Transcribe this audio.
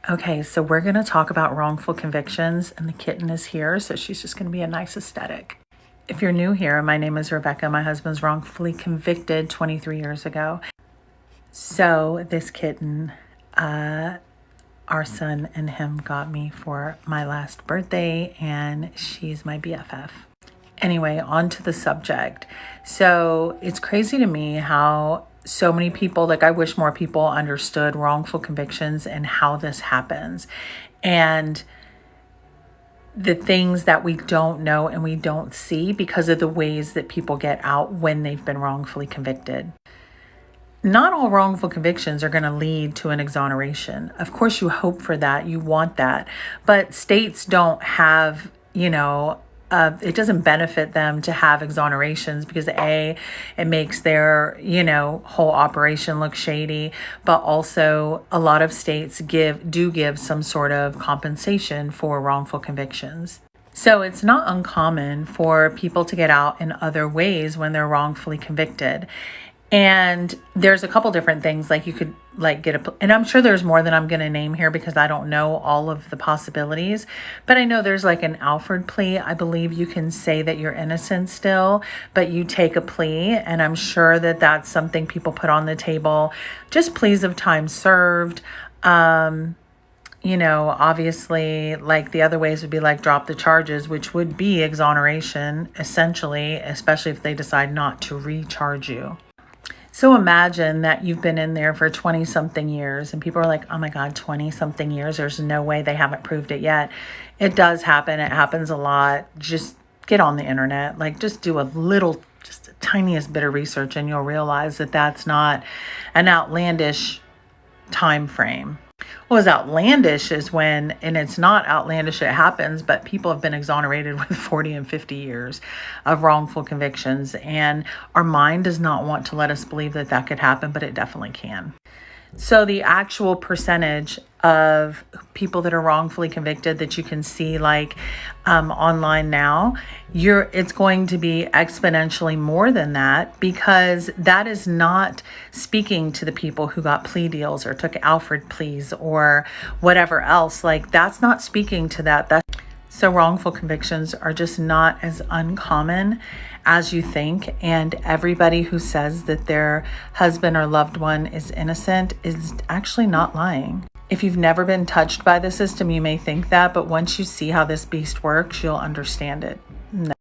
Okay, so we're going to talk about wrongful convictions, and the kitten is here, so she's just going to be a nice aesthetic. If you're new here, my name is Rebecca. My husband's wrongfully convicted 23 years ago. So this kitten, our son and him got me for my last birthday, and she's my BFF. Anyway, on to the subject. So it's crazy to me how so many people, like I wish more people understood wrongful convictions and how this happens. And the things that we don't know and we don't see because of the ways that people get out when they've been wrongfully convicted. Not all wrongful convictions are going to lead to an exoneration. Of course, you hope for that. You want that. But states don't have, it doesn't benefit them to have exonerations because A, it makes their, whole operation look shady. But also a lot of states do give some sort of compensation for wrongful convictions. So it's not uncommon for people to get out in other ways when they're wrongfully convicted. And there's a couple different things, like you could and I'm sure there's more than I'm going to name here because I don't know all of the possibilities, but I know there's like an Alford plea. I believe you can say that you're innocent still, but you take a plea, and I'm sure that that's something people put on the table. Just pleas of time served. Obviously, like the other ways would be like drop the charges, which would be exoneration essentially, especially if they decide not to recharge you. So imagine that you've been in there for 20 something years and people are like, oh my God, 20 something years. There's no way they haven't proved it yet. It does happen. It happens a lot. Just get on the internet, just do just the tiniest bit of research, and you'll realize that that's not an outlandish time frame. What was outlandish is when, and it's not outlandish, it happens, but people have been exonerated with 40 and 50 years of wrongful convictions. And our mind does not want to let us believe that that could happen, but it definitely can. So the actual percentage of people that are wrongfully convicted that you can see online now, it's going to be exponentially more than that, because that is not speaking to the people who got plea deals or took Alford pleas or whatever else. That's not speaking to that. So wrongful convictions are just not as uncommon as you think. And everybody who says that their husband or loved one is innocent is actually not lying. If you've never been touched by the system, you may think that, but once you see how this beast works, you'll understand it.